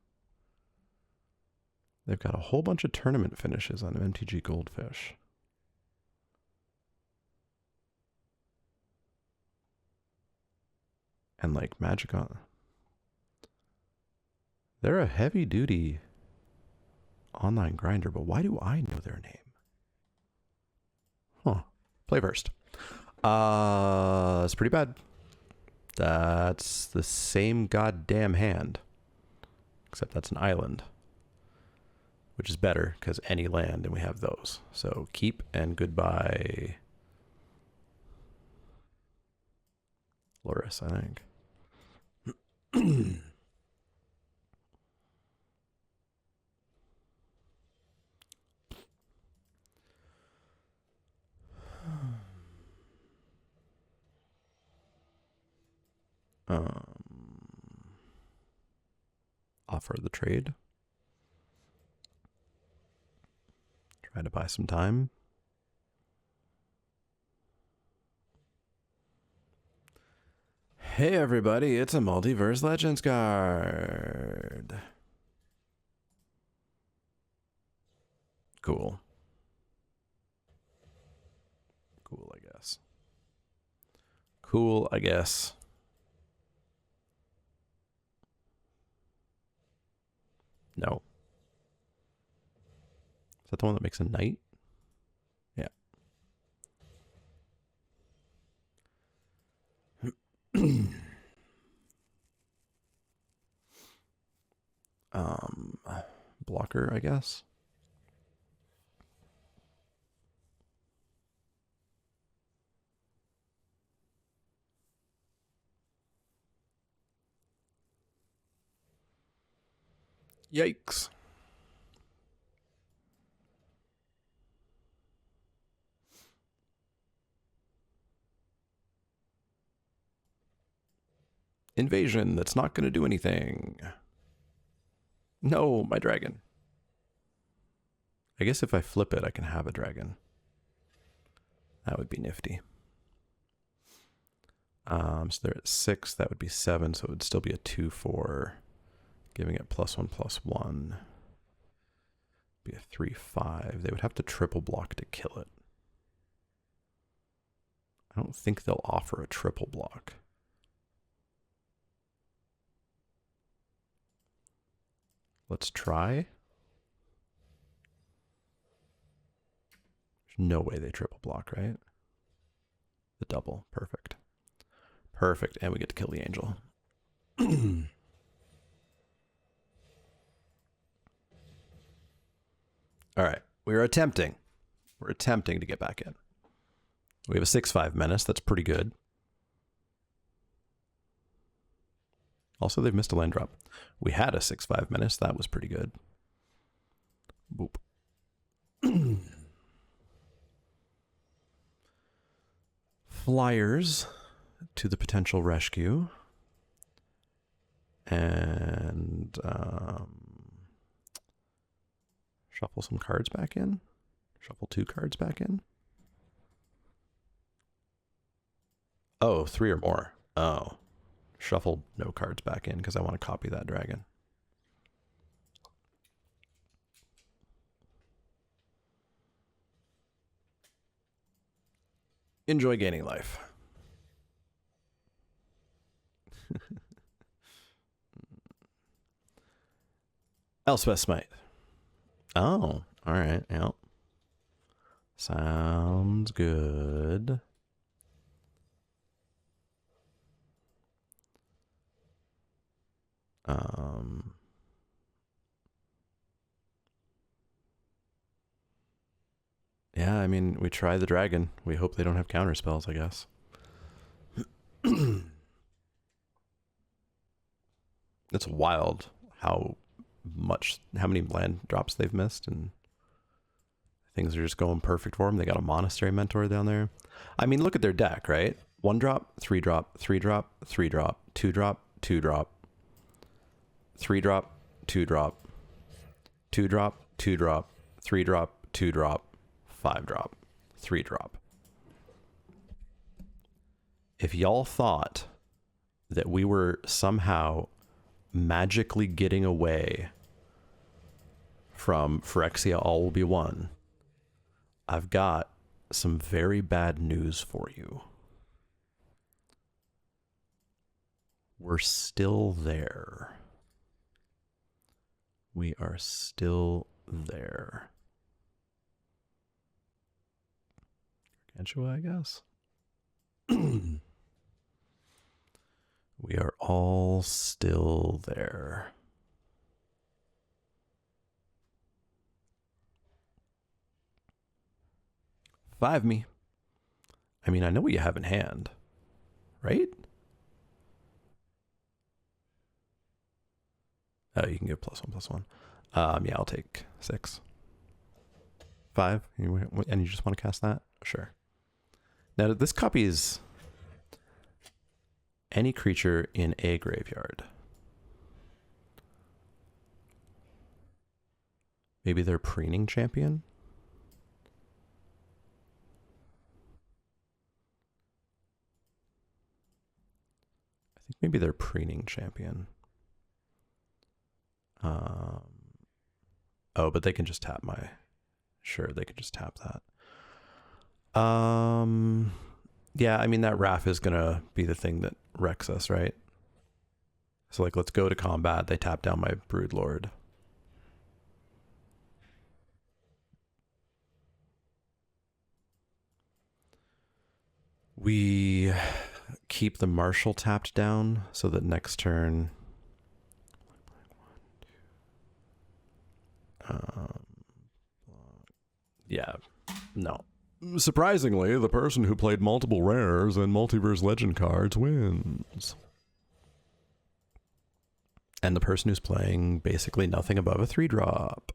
They've got a whole bunch of tournament finishes on MTG Goldfish. And like Magic on. They're a heavy duty online grinder, but why do I know their name? Huh. Play first. It's pretty bad. That's the same goddamn hand. Except that's an island. Which is better, because any land, and we have those. So keep and goodbye. Luris, I think. Offer the trade. Try to buy some time. Hey everybody, it's a Multiverse Legends card. Cool. Cool, I guess. Cool, I guess. No. Is that the one that makes a knight? Yeah. Blocker, I guess. Yikes. Invasion that's not going to do anything. No, my dragon. I guess if I flip it, I can have a dragon. That would be nifty. So they're at 6. That would be 7. So it would still be a 2/4, giving it +1/+1. Be a 3/5. They would have to triple block to kill it. I don't think they'll offer a triple block. Let's try. There's no way they triple block, right? The double. Perfect. Perfect. And we get to kill the angel. All right. We're attempting. We're attempting to get back in. We have a 6/5 menace. That's pretty good. Also, they've missed a land drop. We had a 6/5 menace. That was pretty good. Boop. Flyers to the potential rescue. And shuffle some cards back in. Shuffle 2 cards back in. Oh, 3 or more. Oh. Shuffle no cards back in because I want to copy that dragon. Enjoy gaining life. Elspeth Smite. Oh, all right. Yep. Sounds good. Yeah, I mean, we try the dragon. We hope they don't have counter spells, I guess. It's wild how many land drops they've missed, and things are just going perfect for them. They got a monastery mentor down there. I mean, look at their deck, right? 1 drop, 3 drop, 3 drop, 3 drop, 2 drop, 2 drop, 3 drop, 2 drop, 2 drop, 2 drop, 3 drop, 2 drop, 5 drop, 3 drop. If y'all thought that we were somehow magically getting away from Phyrexia All Will Be One, I've got some very bad news for you. We're still there. We are still there. Gargantua, I guess. We are all still there. Five me. I mean, I know what you have in hand, right? Oh, you can give +1/+1. Yeah, I'll take 6. 5. And you just want to cast that? Sure. Now, this copy is any creature in a graveyard. Maybe they're preening champion? I think maybe they're preening champion. Oh, but they can just tap my... Sure, they can just tap that. Yeah, I mean, that RAF is going to be the thing that wrecks us, right? So, like, let's go to combat. They tap down my Broodlord. We keep the Marshal tapped down so that next turn... yeah, no. Surprisingly, the person who played multiple rares and Multiverse Legend cards wins. And the person who's playing basically nothing above a 3-drop.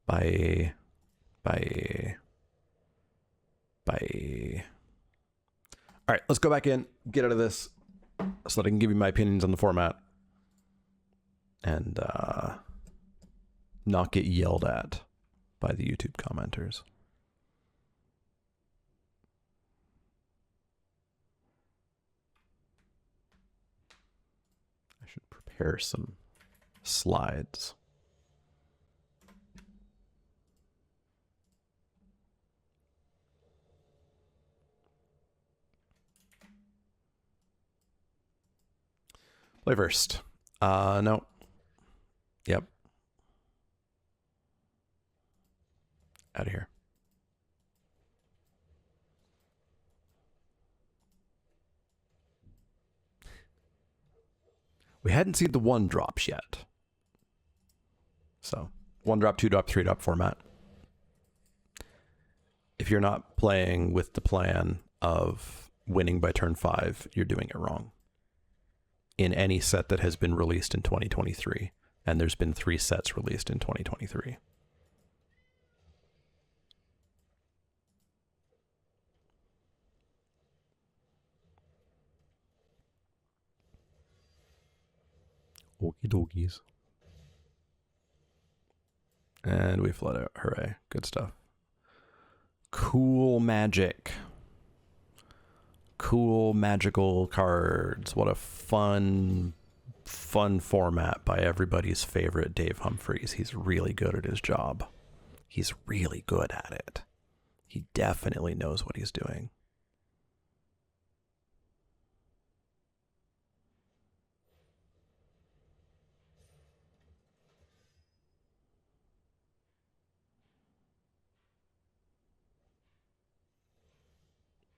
Bye. All right, let's go back in, get out of this, so that I can give you my opinions on the format. And not get yelled at by the YouTube commenters. I should prepare some slides. Play first. No. Yep. Out of here. We hadn't seen the 1-drops yet. So, 1-drop, 2-drop, 3-drop format. If you're not playing with the plan of winning by turn 5, you're doing it wrong. In any set that has been released in 2023, and there's been 3 sets released in 2023. Okie dokies. And we flood out. Hooray. Good stuff. Cool magic. Cool magical cards. What a fun format by everybody's favorite Dave Humphreys. He's really good at his job. He's really good at it. He definitely knows what he's doing.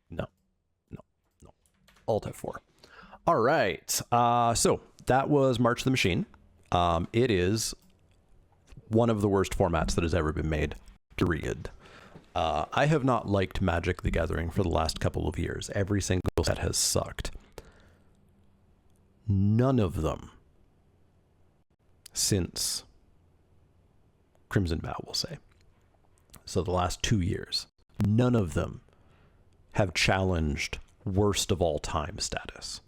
No. Alt F4. All right. So that was March of the Machine. It is one of the worst formats that has ever been made, period. I have not liked Magic the Gathering for the last couple of years. Every single set has sucked. None of them since Crimson Vow, we'll say. So the last 2 years, none of them have challenged worst of all time status.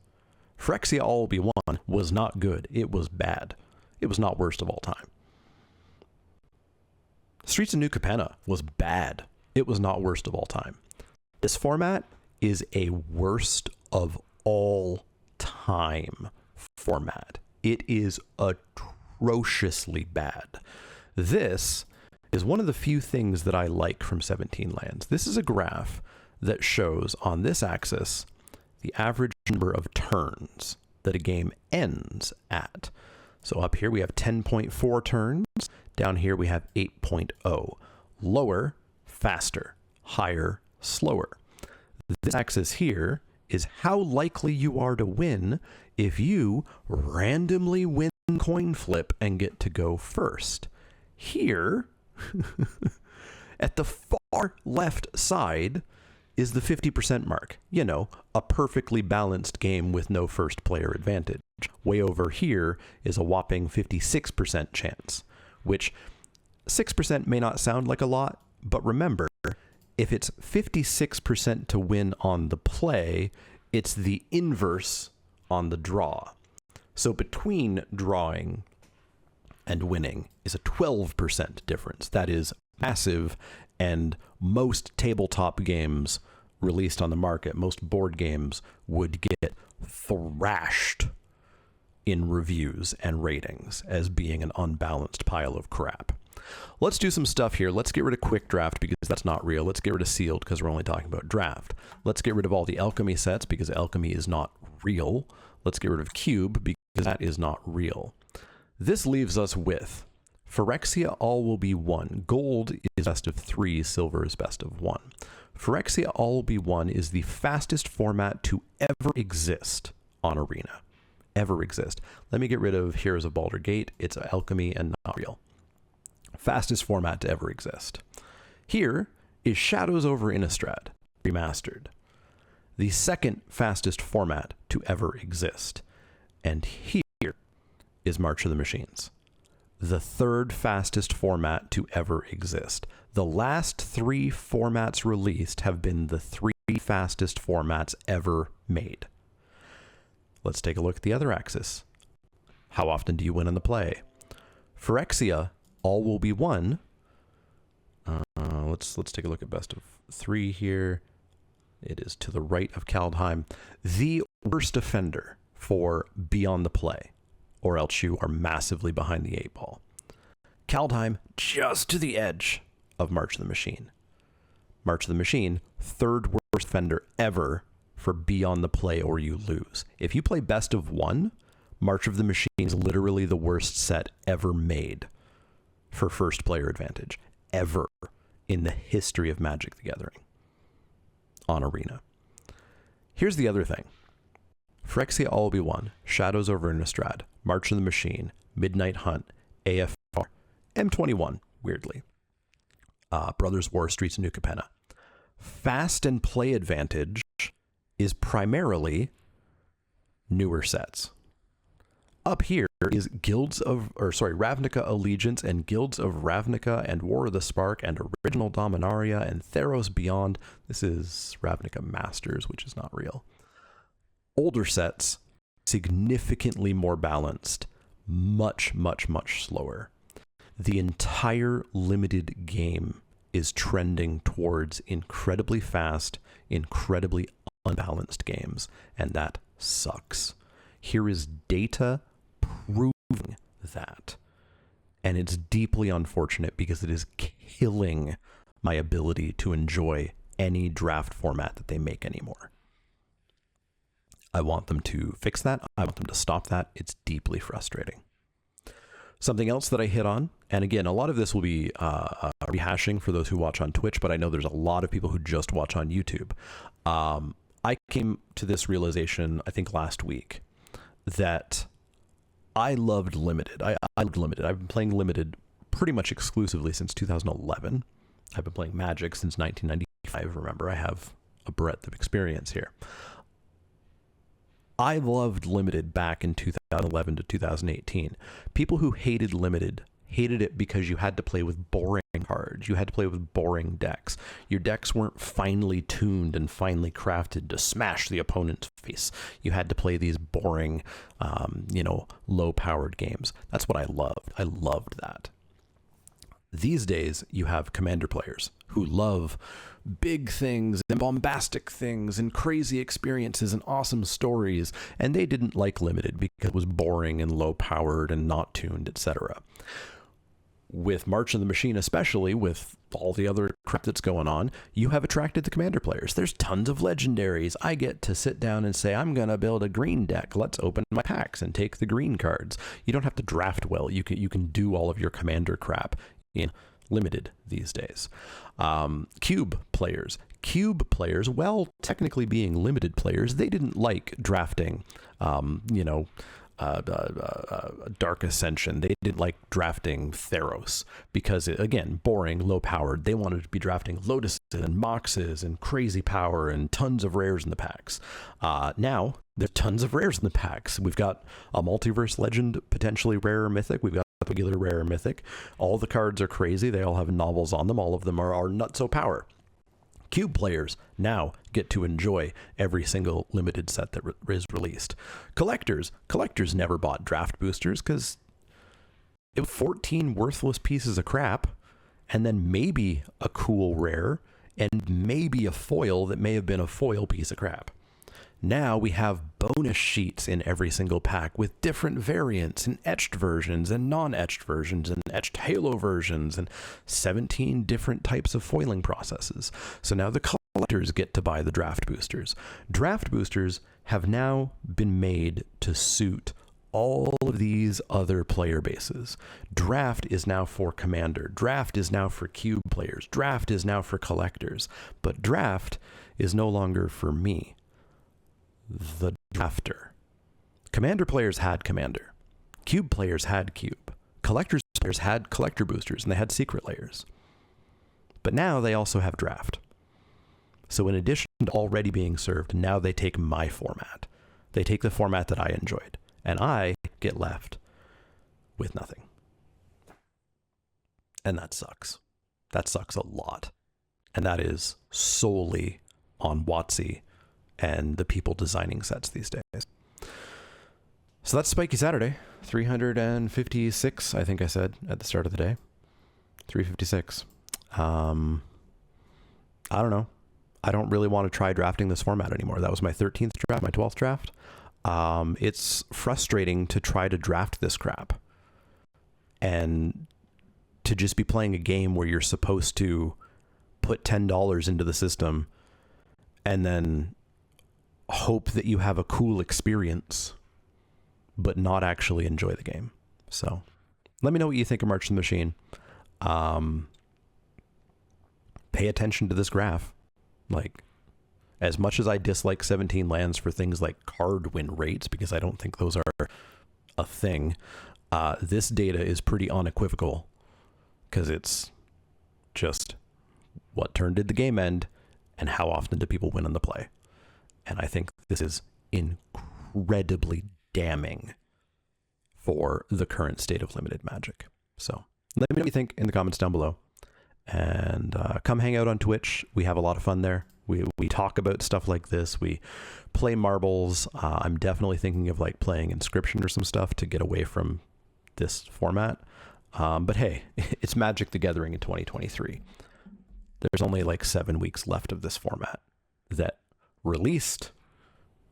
Phyrexia All Be One was not good. It was bad. It was not worst of all time. Streets of New Capenna was bad. It was not worst of all time. This format is a worst of all time format. It is atrociously bad. This is one of the few things that I like from 17 lands. This is a graph that shows on this axis the average number of turns that a game ends at. So up here we have 10.4 turns. Down here we have 8.0. Lower, faster. Higher, slower. This axis here is how likely you are to win if you randomly win coin flip and get to go first. Here, at the far left side, is the 50% mark. You know, a perfectly balanced game with no first player advantage. Way over here is a whopping 56% chance, which 6% may not sound like a lot, but remember, if it's 56% to win on the play, it's the inverse on the draw. So between drawing and winning is a 12% difference. That is massive, and most tabletop games released on the market, most board games would get thrashed in reviews and ratings as being an unbalanced pile of crap. Let's do some stuff here. Let's get rid of quick draft because that's not real. Let's get rid of sealed because we're only talking about draft. Let's get rid of all the alchemy sets because alchemy is not real. Let's get rid of cube because that is not real. This leaves us with Phyrexia all will be 1. Gold is best of 3. Silver is best of 1. Phyrexia all will be 1 is the fastest format to ever exist on Arena. Ever exist. Let me get rid of Heroes of Baldur's Gate. It's alchemy and not real. Fastest format to ever exist. Here is Shadows over Innistrad, remastered. The second fastest format to ever exist. And here is March of the Machines. The third fastest format to ever exist. The last 3 formats released have been the 3 fastest formats ever made. Let's take a look at the other axis. How often do you win in the play? Phyrexia, all will be 1. Let's take a look at best of 3 here. It is to the right of Kaldheim. The worst offender for Beyond the Play, or else you are massively behind the 8 ball. Kaldheim, just to the edge of March of the Machine. March of the Machine, third worst offender ever for Beyond the Play or you lose. If you play best of 1, March of the Machine is literally the worst set ever made for first player advantage, ever in the history of Magic the Gathering on Arena. Here's the other thing. Phyrexia all will be 1, Shadows over Innistrad, March of the Machine, Midnight Hunt, AFR, M21, weirdly, Brothers War, Streets of New Capenna. Fast and play advantage is primarily newer sets. Up here is Ravnica Allegiance and Guilds of Ravnica and War of the Spark and Original Dominaria and Theros Beyond. This is Ravnica Masters, which is not real. Older sets, significantly more balanced, much, much, much slower. The entire limited game is trending towards incredibly fast, incredibly unbalanced games, and that sucks. Here is data proving that. And it's deeply unfortunate because it is killing my ability to enjoy any draft format that they make anymore. I want them to fix that. I want them to stop that. It's deeply frustrating. Something else that I hit on, and again, a lot of this will be rehashing for those who watch on Twitch, but I know there's a lot of people who just watch on YouTube. I came to this realization, I think last week, that I loved Limited. I loved Limited. I've been playing Limited pretty much exclusively since 2011. I've been playing Magic since 1995. Remember, I have a breadth of experience here. I loved Limited back in 2011 to 2018. People who hated Limited hated it because you had to play with boring cards. You had to play with boring decks. Your decks weren't finely tuned and finely crafted to smash the opponent's face. You had to play these boring, low-powered games. That's what I loved. I loved that. These days, you have Commander players who love big things and bombastic things and crazy experiences and awesome stories, and they didn't like Limited because it was boring and low-powered and not tuned, etc. With March of the Machine, especially with all the other crap that's going on, you have attracted the Commander players. There's tons of legendaries. I get to sit down and say, I'm going to build a green deck. Let's open my packs and take the green cards. You don't have to draft well. You can do all of your Commander crap in Limited these days. Cube players, well, technically being Limited players, they didn't like drafting, Dark Ascension. They didn't like drafting Theros because, again, boring, low-powered. They wanted to be drafting Lotuses and Moxes and crazy power and tons of rares in the packs. Now, there's tons of rares in the packs. We've got a Multiverse Legend, potentially rare or mythic. We've got regular rare or mythic. All the cards are crazy. They all have novels on them. All of them are nutso power. Cube players now get to enjoy every single Limited set that is released. Collectors never bought draft boosters because it was 14 worthless pieces of crap, and then maybe a cool rare, and maybe a foil that may have been a foil piece of crap. Now we have bonus sheets in every single pack with different variants and etched versions and non-etched versions and etched halo versions and 17 different types of foiling processes. So now the collectors get to buy the draft boosters. Draft boosters have now been made to suit all of these other player bases. Draft is now for Commander. Draft is now for cube players. Draft is now for collectors. But draft is no longer for me, the drafter. Commander players had Commander. Cube players had Cube. Collectors players had collector boosters, and they had secret layers. But now they also have draft. So in addition to already being served, now they take my format. They take the format that I enjoyed, and I get left with nothing. And that sucks. That sucks a lot. And that is solely on WotC and the people designing sets these days. So that's Spikey Saturday. 356, I think I said at the start of the day. 356. I don't know. I don't really want to try drafting this format anymore. That was my 13th draft, my 12th draft. It's frustrating to try to draft this crap and to just be playing a game where you're supposed to put $10 into the system and then hope that you have a cool experience, but not actually enjoy the game. So let me know what you think of March of the Machine. Pay attention to this graph. Like, as much as I dislike 17 lands for things like card win rates, because I don't think those are a thing, this data is pretty unequivocal, because it's just what turn did the game end and how often do people win on the play. And I think this is incredibly damning for the current state of limited Magic. So let me know what you think in the comments down below. And come hang out on Twitch. We have a lot of fun there. We talk about stuff like this. We play marbles. I'm definitely thinking of like playing Inscription or some stuff to get away from this format. But hey, it's Magic the Gathering in 2023. There's only like 7 weeks left of this format that released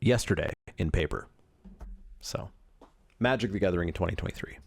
yesterday in paper. So Magic the Gathering in 2023.